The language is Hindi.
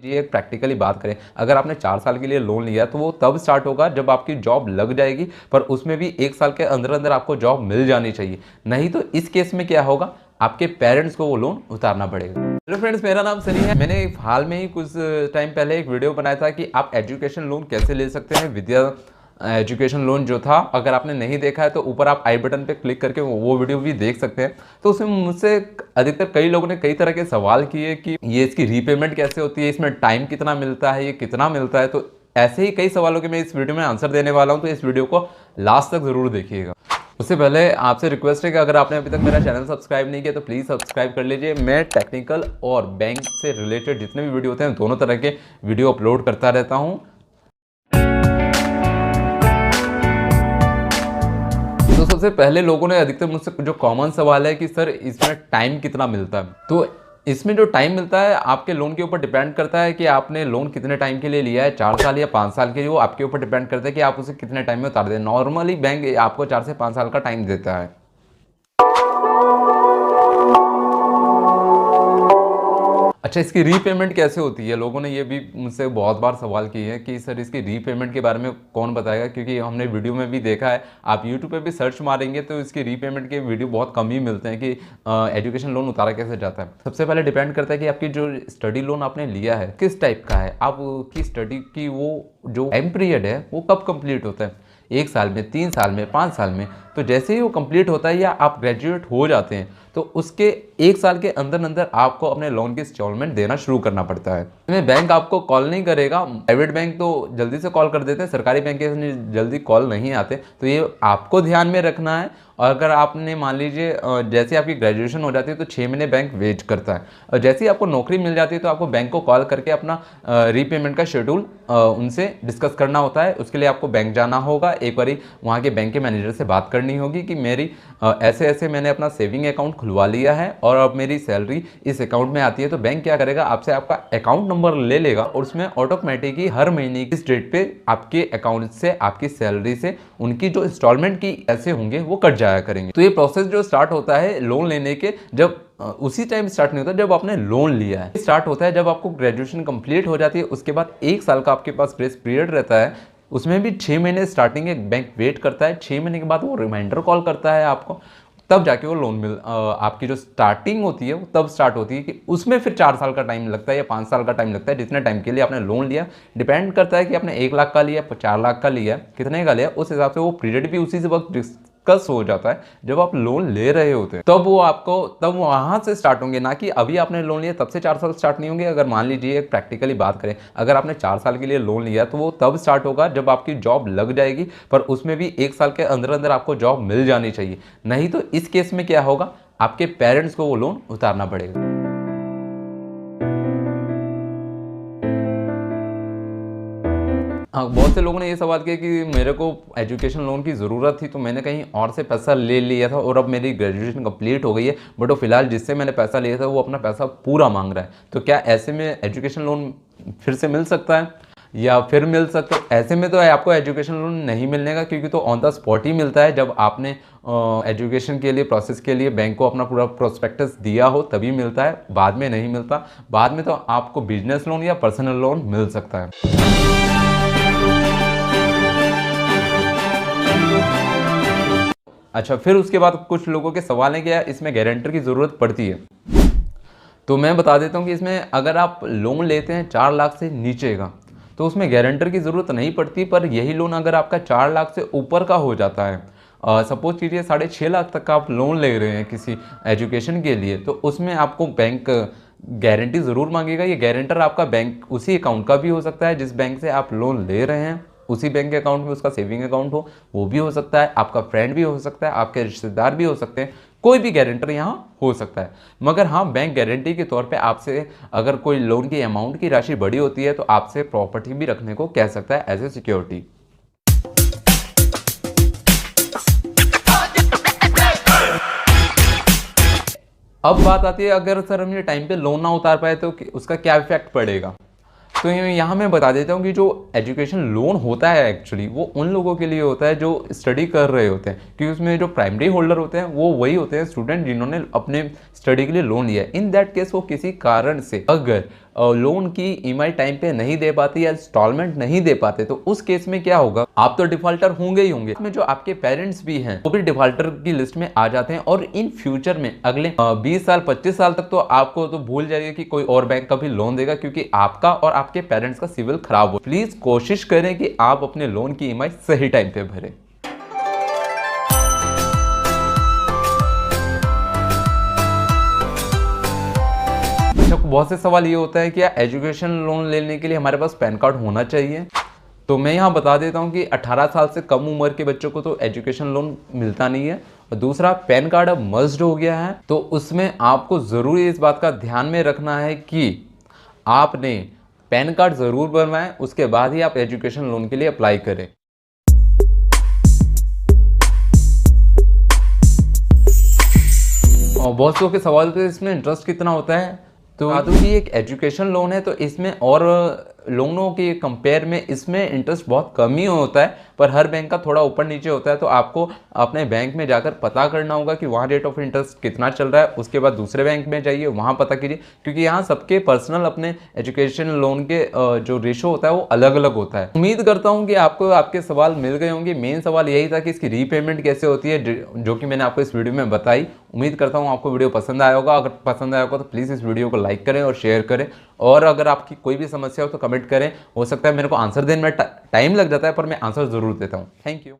जी एक प्रैक्टिकली बात करें, अगर आपने 4 साल के लिए लोन लिया तो वो तब स्टार्ट होगा जब आपकी जॉब लग जाएगी, पर उसमें भी 1 साल के अंदर अंदर आपको जॉब मिल जानी चाहिए। नहीं तो इस केस में क्या होगा, आपके पेरेंट्स को वो लोन उतारना पड़ेगा। हेलो फ्रेंड्स, मेरा नाम सनी है। मैंने हाल में ही कुछ टाइम पहले एक वीडियो बनाया था कि आप एजुकेशन लोन कैसे ले सकते हैं। विद्या एजुकेशन लोन जो था, अगर आपने नहीं देखा है तो ऊपर आप आई बटन पे क्लिक करके वो वीडियो भी देख सकते हैं। तो उसमें मुझसे अधिकतर कई लोगों ने कई तरह के सवाल किए कि ये इसकी रीपेमेंट कैसे होती है, इसमें टाइम कितना मिलता है, ये कितना मिलता है। तो ऐसे ही कई सवालों के मैं इस वीडियो में आंसर देने वाला हूँ, तो इस वीडियो को लास्ट तक जरूर देखिएगा। उससे पहले आपसे रिक्वेस्ट है कि अगर आपने अभी तक मेरा चैनल सब्सक्राइब नहीं किया तो प्लीज़ सब्सक्राइब कर लीजिए। मैं टेक्निकल और बैंक से रिलेटेड जितने भी वीडियो होते हैं दोनों तरह के वीडियो अपलोड करता रहता हूँ। तो सबसे पहले लोगों ने अधिकतर मुझसे जो कॉमन सवाल है कि सर इसमें टाइम कितना मिलता है। तो इसमें जो टाइम मिलता है आपके लोन के ऊपर डिपेंड करता है कि आपने लोन कितने टाइम के लिए लिया है, 4 साल या 5 साल के लिए। वो आपके ऊपर डिपेंड करता है कि आप उसे कितने टाइम में उतार दें। नॉर्मली बैंक आपको 4 से 5 साल का टाइम देता है। अच्छा, इसकी रीपेमेंट कैसे होती है? लोगों ने ये भी मुझसे बहुत बार सवाल किए हैं कि सर इसकी रीपेमेंट के बारे में कौन बताएगा, क्योंकि हमने वीडियो में भी देखा है। आप यूट्यूब पे भी सर्च मारेंगे तो इसकी रीपेमेंट के वीडियो बहुत कम ही मिलते हैं कि एजुकेशन लोन उतारा कैसे जाता है। सबसे पहले डिपेंड करता है कि आपकी जो स्टडी लोन आपने लिया है किस टाइप का है, आपकी स्टडी की वो जो टाइम पीरियड है वो कब कंप्लीट होता है, 1 साल में, 3 साल में, 5 साल में। तो जैसे ही वो कंप्लीट होता है या आप ग्रेजुएट हो जाते हैं तो उसके 1 साल के अंदर अंदर आपको अपने लोन की इंस्टॉलमेंट देना शुरू करना पड़ता है। इसमें बैंक आपको कॉल नहीं करेगा। प्राइवेट बैंक तो जल्दी से कॉल कर देते हैं, सरकारी बैंक के जल्दी कॉल नहीं आते। तो ये आपको ध्यान में रखना है। और अगर आपने मान लीजिए जैसे आपकी ग्रेजुएशन हो जाती है तो 6 महीने बैंक वेट करता है, और जैसे ही आपको नौकरी मिल जाती है तो आपको बैंक को कॉल करके अपना रीपेमेंट का शेड्यूल उनसे डिस्कस करना होता है। उसके लिए आपको बैंक जाना होगा, एक बारी वहाँ के बैंक के मैनेजर से बात करनी होगी कि मेरी ऐसे ऐसे मैंने अपना सेविंग अकाउंट खुलवा लिया है और अब मेरी सैलरी इस अकाउंट में आती है। तो बैंक क्या करेगा, आपसे आपका अकाउंट नंबर ले लेगा और उसमें ऑटोमेटिक ही हर महीने की डेट पे आपके अकाउंट से, आपकी सैलरी से उनकी जो इंस्टॉलमेंट की ऐसे होंगे वो कट जाया करेंगे। तो ये प्रोसेस जो स्टार्ट होता है लोन लेने के, जब उसी टाइम स्टार्ट नहीं होता जब आपने लोन लिया है। स्टार्ट होता है जब आपको ग्रेजुएशन कंप्लीट हो जाती है, उसके बाद 1 साल का आपके पास ग्रेस पीरियड रहता है। उसमें भी 6 महीने स्टार्टिंग एक बैंक वेट करता है, 6 महीने के बाद वो रिमाइंडर कॉल करता है आपको, तब जाके वो लोन आपकी जो स्टार्टिंग होती है वो तब स्टार्ट होती है कि उसमें फिर 4 साल का टाइम लगता है या 5 साल का टाइम लगता है, जितने टाइम के लिए आपने लोन लिया। डिपेंड करता है कि आपने 1 लाख का लिया, 4 लाख का लिया, कितने का लिया, उस हिसाब से वो पीरियड भी उसी से वक्त डिस्कस हो जाता है जब आप लोन ले रहे होते हैं। तब वो आपको तब वहां से स्टार्ट होंगे, ना कि अभी आपने लोन लिया तब से 4 साल स्टार्ट नहीं होंगे। अगर मान लीजिए एक प्रैक्टिकली बात करें, अगर आपने 4 साल के लिए लोन लिया तो वो तब स्टार्ट होगा जब आपकी जॉब लग जाएगी, पर उसमें भी 1 साल के अंदर अंदर आपको जॉब मिल जानी चाहिए। नहीं तो इस केस में क्या होगा, आपके पेरेंट्स को वो लोन उतारना पड़ेगा। हाँ, बहुत से लोगों ने ये सवाल किया कि मेरे को एजुकेशन लोन की ज़रूरत थी तो मैंने कहीं और से पैसा ले लिया था और अब मेरी ग्रेजुएशन कंप्लीट हो गई है, बट वो फिलहाल जिससे मैंने पैसा लिया था वो अपना पैसा पूरा मांग रहा है। तो क्या ऐसे में एजुकेशन लोन फिर से मिल सकता है या फिर मिल सकता है? ऐसे में तो आपको एजुकेशन लोन नहीं मिलने का, क्योंकि तो ऑन द स्पॉट ही मिलता है। जब आपने एजुकेशन के लिए प्रोसेस के लिए बैंक को अपना पूरा प्रोस्पेक्टस दिया हो तभी मिलता है, बाद में नहीं मिलता। बाद में तो आपको बिजनेस लोन या पर्सनल लोन मिल सकता है। अच्छा, फिर उसके बाद कुछ लोगों के सवाल है कि यार इसमें गारंटर की ज़रूरत पड़ती है। तो मैं बता देता हूँ कि इसमें अगर आप लोन लेते हैं 4 लाख से नीचे का तो उसमें गारंटर की ज़रूरत नहीं पड़ती, पर यही लोन अगर आपका 4 लाख से ऊपर का हो जाता है, सपोज कीजिए 6.5 लाख तक का आप लोन ले रहे हैं किसी एजुकेशन के लिए, तो उसमें आपको बैंक गारंटी ज़रूर मांगेगा। ये गारंटर आपका बैंक उसी अकाउंट का भी हो सकता है जिस बैंक से आप लोन ले रहे हैं, उसी बैंक के अकाउंट में उसका सेविंग अकाउंट हो, वो भी हो सकता है, आपका फ्रेंड भी हो सकता है, आपके रिश्तेदार भी हो सकते हैं, कोई भी गारंटर यहाँ हो सकता है। मगर हाँ, बैंक गारंटी के तौर पे आपसे अगर कोई लोन की अमाउंट की राशि बड़ी होती है तो आपसे प्रॉपर्टी भी रखने को कह सकता है एज ए सिक्योरिटी। अब बात आती है अगर सर हम ये टाइम पे लोन ना उतार पाए तो उसका क्या इफेक्ट पड़ेगा। तो यहाँ मैं बता देता हूँ कि जो एजुकेशन लोन होता है एक्चुअली वो उन लोगों के लिए होता है जो स्टडी कर रहे होते हैं, क्योंकि उसमें जो प्राइमरी होल्डर होते हैं वो वही होते हैं स्टूडेंट जिन्होंने अपने स्टडी के लिए लोन लिया है। इन दैट केस वो किसी कारण से अगर लोन की ईएमआई टाइम पे नहीं दे पाते या इंस्टॉलमेंट नहीं दे पाते, तो उस केस में क्या होगा, आप तो डिफॉल्टर होंगे ही होंगे, इसमें जो आपके पेरेंट्स भी हैं वो भी डिफॉल्टर की लिस्ट में आ जाते हैं। और इन फ्यूचर में अगले 20 साल 25 साल तक तो आपको तो भूल जाइए कि कोई और बैंक कभी लोन देगा, क्योंकि आपका और आपके पेरेंट्स का सिविल खराब हो। प्लीज कोशिश करें कि आप अपने लोन की ईएमआई सही टाइम पे भरें। बहुत से सवाल ये होता है कि एजुकेशन लोन लेने के लिए हमारे पास पैन कार्ड होना चाहिए। तो मैं यहाँ बता देता हूँ कि 18 साल से कम उम्र के बच्चों को तो एजुकेशन लोन मिलता नहीं है। और दूसरा, पैन कार्ड अब मस्ट हो गया है, तो उसमें आपको ज़रूरी इस बात का ध्यान में रखना है कि आपने पैन कार्ड ज़रूर बनवाएं, उसके बाद ही आप एजुकेशन लोन के लिए अप्लाई करें। और बहुत लोगों के सवाल थे इसमें इंटरेस्ट कितना होता है, तो कि एक एजुकेशन लोन है तो इसमें और लोनों के कंपेयर में इसमें इंटरेस्ट बहुत कम ही होता है, पर हर बैंक का थोड़ा ऊपर नीचे होता है। तो आपको अपने बैंक में जाकर पता करना होगा कि वहाँ रेट ऑफ इंटरेस्ट कितना चल रहा है, उसके बाद दूसरे बैंक में जाइए, वहाँ पता कीजिए, क्योंकि यहाँ सबके पर्सनल अपने एजुकेशन लोन के जो रेशो होता है वो अलग अलग होता है। उम्मीद करता हूँ कि आपको आपके सवाल मिल गए होंगे। मेन सवाल यही था कि इसकी रीपेमेंट कैसे होती है, जो कि मैंने आपको इस वीडियो में बताई। उम्मीद करता हूँ आपको वीडियो पसंद आया होगा। अगर पसंद आया होगा तो प्लीज़ इस वीडियो को लाइक करें और शेयर करें, और अगर आपकी कोई भी समस्या हो तो कमेंट करें। हो सकता है मेरे को आंसर देने में टाइम लग जाता है, पर मैं आंसर ज़रूर देता हूँ। Thank you.